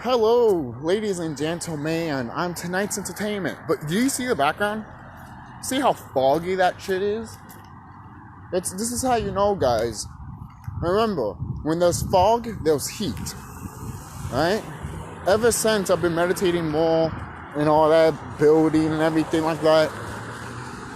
Hello, ladies and gentlemen. I'm tonight's entertainment. But do you see the background? See how foggy that shit is? This is how you know, guys. Remember, when there's fog, there's heat. Right? Ever since I've been meditating more and all that building and everything like that,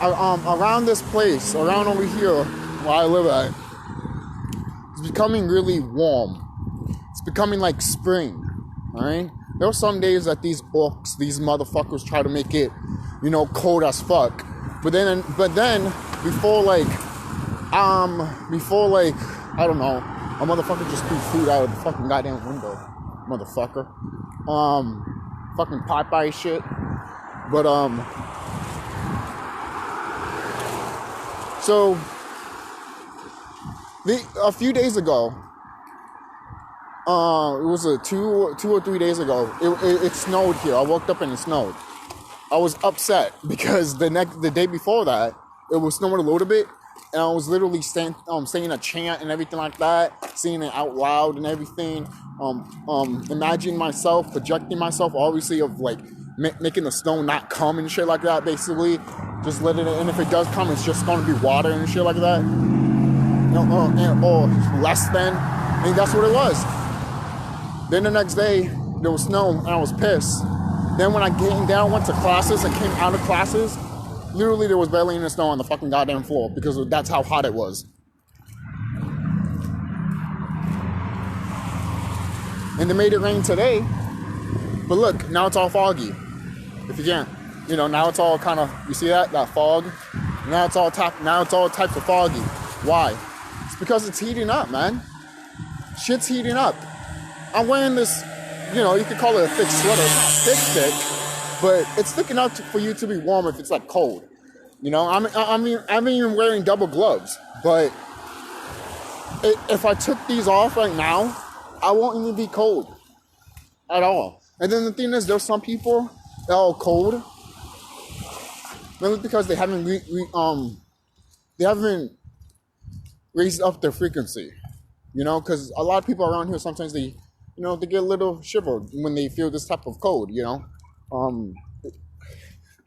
around this place, around over here where I live at, it's becoming really warm. It's becoming like spring. Alright? There were some days that these orcs, these motherfuckers try to make it, cold as fuck. But then before I don't know, a motherfucker just threw food out of the fucking goddamn window. Motherfucker. Fucking Popeye shit. But so a few days ago, it was two or 3 days ago. It snowed here. I woke up and it snowed. I was upset because the day before that, it was snowing a little bit, and I was literally saying a chant and everything like that, saying it out loud and everything. Imagining myself, projecting myself, obviously of like making the snow not come and shit like that. Basically, just letting it. And if it does come, it's just gonna be water and shit like that. Or less than. I think that's what it was. Then the next day, there was snow, and I was pissed. Then when I came down, went to classes, and came out of classes, literally there was barely any snow on the fucking goddamn floor because that's how hot it was. And they made it rain today, but look, now it's all foggy. If you can't, now it's all kind of, you see that fog? Now it's all types of foggy. Why? It's because it's heating up, man. Shit's heating up. I'm wearing this, you could call it a thick sweater. It's not thick, but it's thick enough for you to be warm if it's like cold. I'm even wearing double gloves. But if I took these off right now, I won't even be cold at all. And then the thing is, there's some people that are cold, mainly because they haven't raised up their frequency. Because a lot of people around here, sometimes they get a little shiver when they feel this type of cold,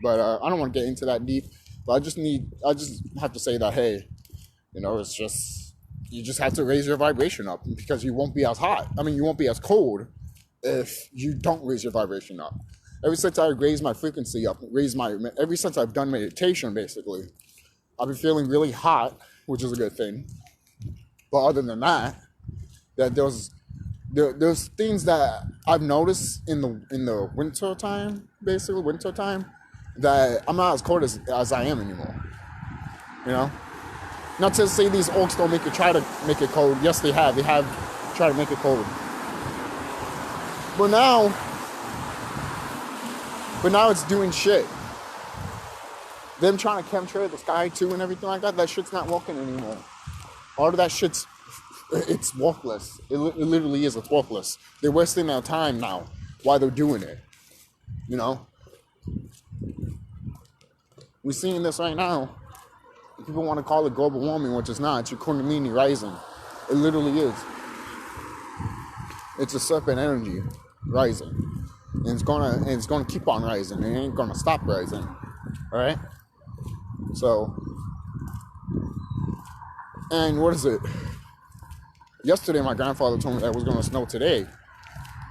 But I don't want to get into that deep. But I just have to say that, hey, it's just, you just have to raise your vibration up because you won't be as hot. You won't be as cold if you don't raise your vibration up. Ever since I raised my frequency up, ever since I've done meditation, basically, I've been feeling really hot, which is a good thing. But other than that, there's things that I've noticed in the winter time, that I'm not as cold as I am anymore. Not to say these orcs don't try to make it cold. Yes, they have. They have tried to make it cold. But now it's doing shit. Them trying to chemtrail the sky too and everything like that. That shit's not working anymore. All of that shit's, it's worthless. It literally is. It's worthless. They're wasting their time now while they're doing it. We're seeing this right now. People want to call it global warming, which is not. It's your Kundalini rising. It literally is. It's a serpent energy rising, and it's gonna keep on rising. It ain't gonna stop rising. All right. So. And what is it? Yesterday, my grandfather told me that it was going to snow today,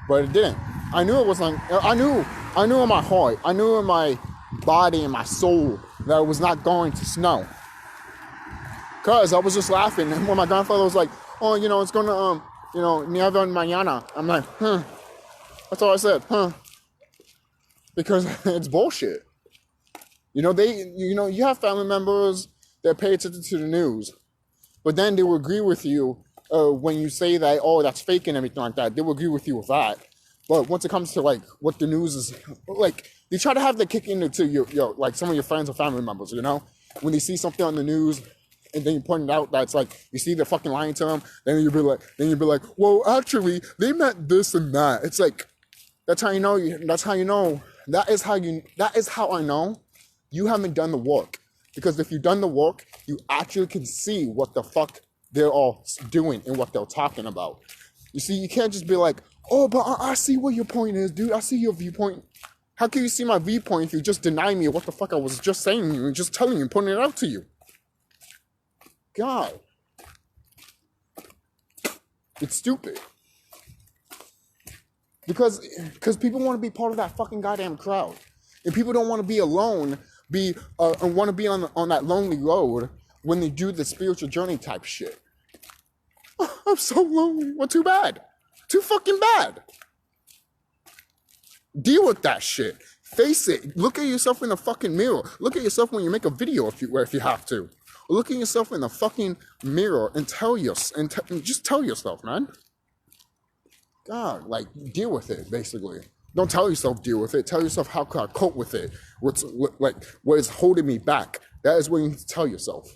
but it didn't. I knew it was like, I knew in my heart, I knew in my body and my soul that it was not going to snow. Cause I was just laughing, and when my grandfather was like, "Oh, it's going to, nieva en mañana," I'm like, That's all I said, because it's bullshit. You have family members that pay attention to the news. But then they will agree with you when you say that, oh, that's fake and everything like that. They will agree with you with that. But once it comes to like what the news is, like they try to have that kick into your like some of your friends or family members, when they see something on the news and then you point it out that's like you see they're fucking lying to them, then you'll be like, well, actually they meant this and that. It's like that's how you know. That is how I know you haven't done the work. Because if you've done the work, you actually can see what the fuck they're all doing and what they're talking about. You see, you can't just be like, Oh, but I see what your point is, dude. I see your viewpoint. How can you see my viewpoint if you just deny me what the fuck I was just saying to you and just telling you, putting it out to you? God. It's stupid. Because people want to be part of that fucking goddamn crowd. And people don't want to be alone, and want to be on that lonely road when they do the spiritual journey type shit. I'm so lonely. Well, too bad. Too fucking bad. Deal with that shit. Face it. Look at yourself in the fucking mirror. Look at yourself when you make a video if you have to. Look at yourself in the fucking mirror and just tell yourself, man. God, like, deal with it, basically. Don't tell yourself deal with it. Tell yourself how can I cope with it. What is holding me back. That is what you need to tell yourself.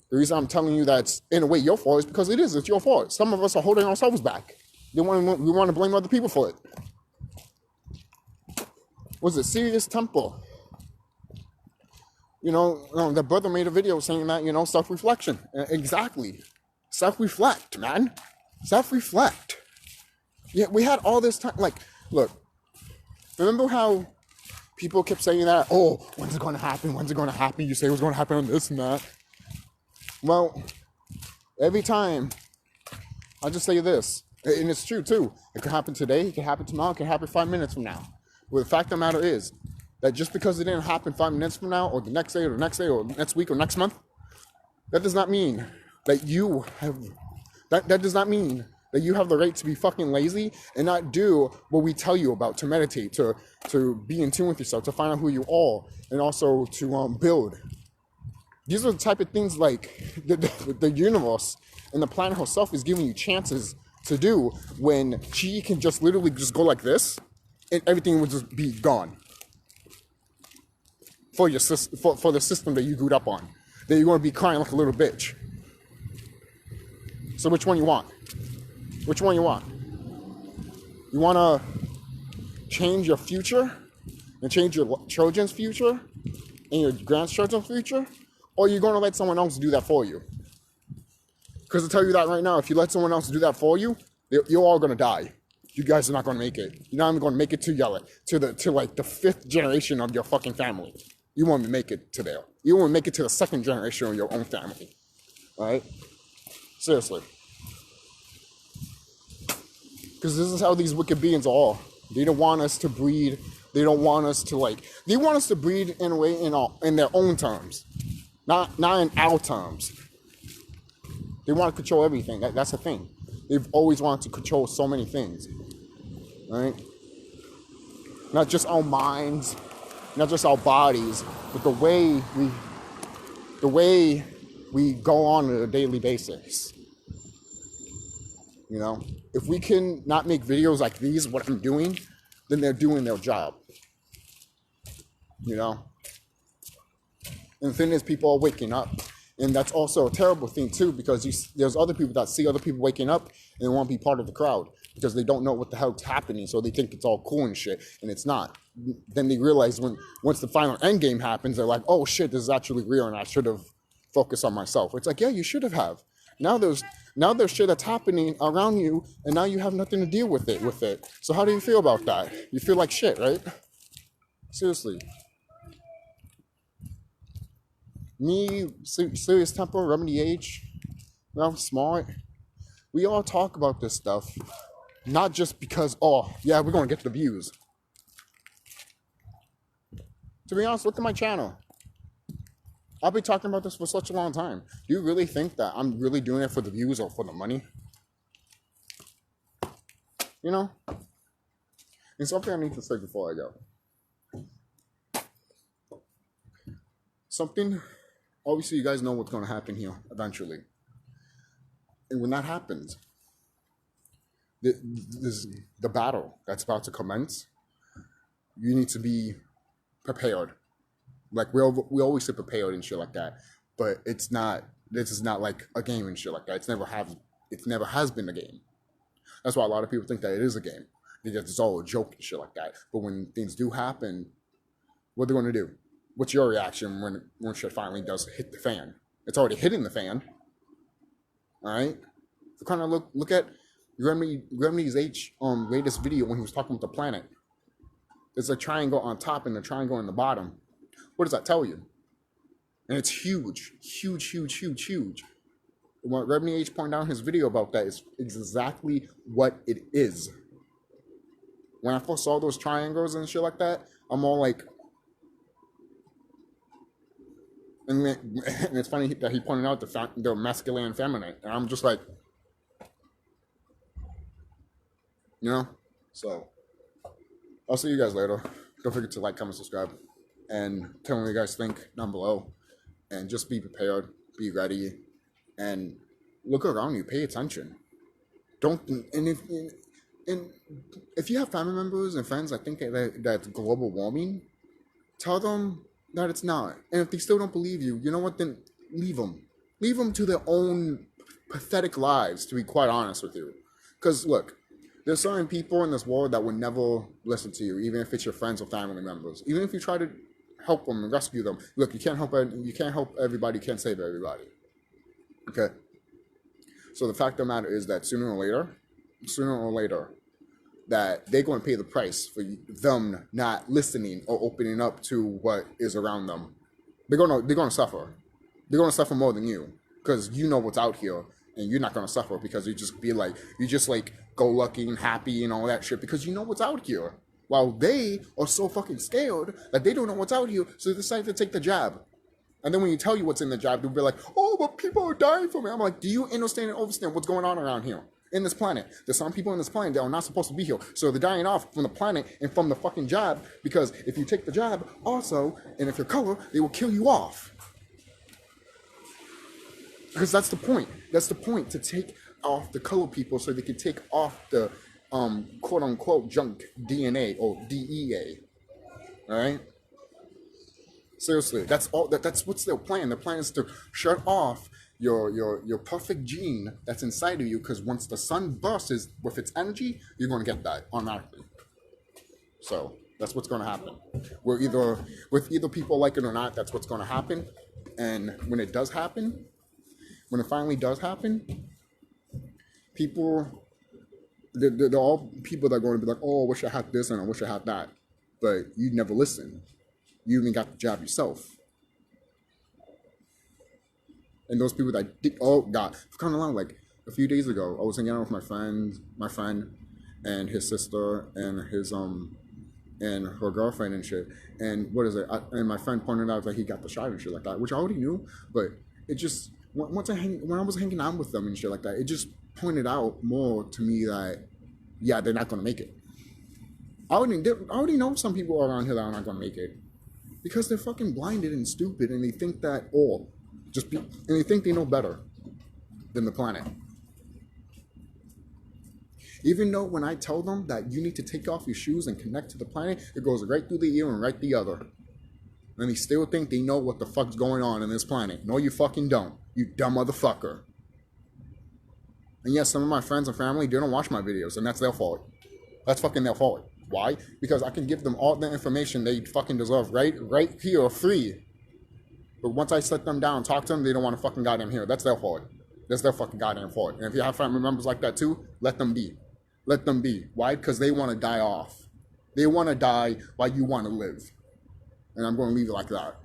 The reason I'm telling you that's in a way your fault is because it's your fault. Some of us are holding ourselves back. We want to blame other people for it. Was it Serious Temple? The brother made a video saying that, self-reflection. Exactly. Self-reflect, man. Self-reflect. Yeah, we had all this time. Like, look, remember how people kept saying that, oh, when's it going to happen? When's it going to happen? You say it was going to happen on this and that. Well, every time, I'll just say this, and it's true too. It could happen today, it could happen tomorrow, it could happen 5 minutes from now. But the fact of the matter is that just because it didn't happen 5 minutes from now, or the next day, or the next day, or next week, or next month, that does not mean that you have, that does not mean that you have the right to be fucking lazy and not do what we tell you about, to meditate, to be in tune with yourself, to find out who you are, and also to build. These are the type of things like the universe and the planet herself is giving you chances to do when she can just literally just go like this and everything would just be gone. For the system that you grew up on. That you're going to be crying like a little bitch. So which one you want? Which one you want? You want to change your future and change your children's future and your grandchildren's future? Or are you going to let someone else do that for you? Because I'll tell you that right now, if you let someone else do that for you, you're all going to die. You guys are not going to make it. You're not even going to make it to the fifth generation of your fucking family. You won't make it to there. You won't make it to the second generation of your own family. All right? Seriously. Because this is how these wicked beings are. They don't want us to breed. They don't want us to they want us to breed in a way in their own terms. Not in our terms. They want to control everything. That's the thing. They've always wanted to control so many things. Right? Not just our minds, not just our bodies, but the way we go on a daily basis. If we can not make videos like these, what I'm doing, then they're doing their job. And the thing is, people are waking up. And that's also a terrible thing, too, because there's other people that see other people waking up and they want to be part of the crowd because they don't know what the hell's happening, so they think it's all cool and shit, and it's not. Then they realize once the final end game happens, they're like, oh, shit, this is actually real, and I should have focused on myself. It's like, yeah, you should have. Now there's shit that's happening around you, and now you have nothing to deal with it. So how do you feel about that? You feel like shit, right? Seriously. Me, Serious Temple, Remedy H, I'm smart. We all talk about this stuff, not just because, oh, yeah, we're going to get the views. To be honest, look at my channel. I've been talking about this for such a long time. Do you really think that I'm really doing it for the views or for the money? And something I need to say before I go. Obviously, you guys know what's going to happen here eventually. And when that happens, the battle that's about to commence, you need to be prepared. Like, we always say prepared and shit like that. But this is not like a game and shit like that. It never has been a game. That's why a lot of people think that it is a game. It's all a joke and shit like that. But when things do happen, what they're going to do? What's your reaction when shit finally does hit the fan? It's already hitting the fan. All right? So kind of look at Remy's latest video when he was talking with the planet. There's a triangle on top and a triangle on the bottom. What does that tell you? And it's huge, huge, huge, huge, huge. What Remy H pointed out in his video about that is exactly what it is. When I first saw those triangles and shit like that, I'm all like, and it's funny that he pointed out the masculine and feminine, and I'm just like, you know? So, I'll see you guys later. Don't forget to like, comment, subscribe, and tell me what you guys think down below. And just be prepared, be ready, and look around you, pay attention. Don't, and if you have family members and friends that think that's global warming, tell them that it's not. And if they still don't believe you, you know what, then leave them. Leave them to their own pathetic lives, to be quite honest with you. Because look, there's certain people in this world that would never listen to you, even if it's your friends or family members. Even if you try to help them and rescue them. Look, you can't help everybody, you can't save everybody. Okay? So the fact of the matter is that sooner or later, that they're going to pay the price for them not listening or opening up to what is around them. They're going to suffer. They're going to suffer more than you, because you know what's out here, and you're not going to suffer because you just go lucky and happy and all that shit because you know what's out here. While they are so fucking scared that they don't know what's out here, so they decide to take the jab. And then when you tell you what's in the jab, they'll be like, oh, but people are dying from it. I'm like, do you understand and understand what's going on around here? In this planet. There's some people in this planet that are not supposed to be here. So they're dying off from the planet and from the fucking jab, because if you take the jab also, and if you're color, they will kill you off. Because that's the point. That's the point, to take off the color people so they can take off the quote unquote junk DNA or DEA. Alright? Seriously, that's all. That's what's their plan. Their plan is to shut off your perfect gene that's inside of you, because once the sun bursts with its energy, you're going to get that automatically. So that's what's going to happen. With either people like it or not, that's what's going to happen. And when it does happen, when it finally does happen, they're all people that are going to be like, oh, I wish I had this and I wish I had that. But you never listen. You even got the jab yourself. And those people that did, oh God, kind of long. Like a few days ago, I was hanging out with my friend, and his sister, and his and her girlfriend and shit. And what is it? And my friend pointed out that he got the shot and shit like that, which I already knew. But it just when I was hanging out with them and shit like that, it just pointed out more to me that yeah, they're not gonna make it. I already know some people around here that are not gonna make it because they're fucking blinded and stupid, and they think that and they think they know better than the planet. Even though when I tell them that you need to take off your shoes and connect to the planet, it goes right through the ear and right the other. And they still think they know what the fuck's going on in this planet. No, you fucking don't. You dumb motherfucker. And yes, some of my friends and family, they don't watch my videos, and that's their fault. That's fucking their fault. Why? Because I can give them all the information they fucking deserve right here, free. But once I sit them down and talk to them, they don't want to fucking goddamn hear. That's their fault. That's their fucking goddamn fault. And if you have family members like that too, let them be. Let them be. Why? Because they want to die off. They want to die while you want to live. And I'm going to leave it like that.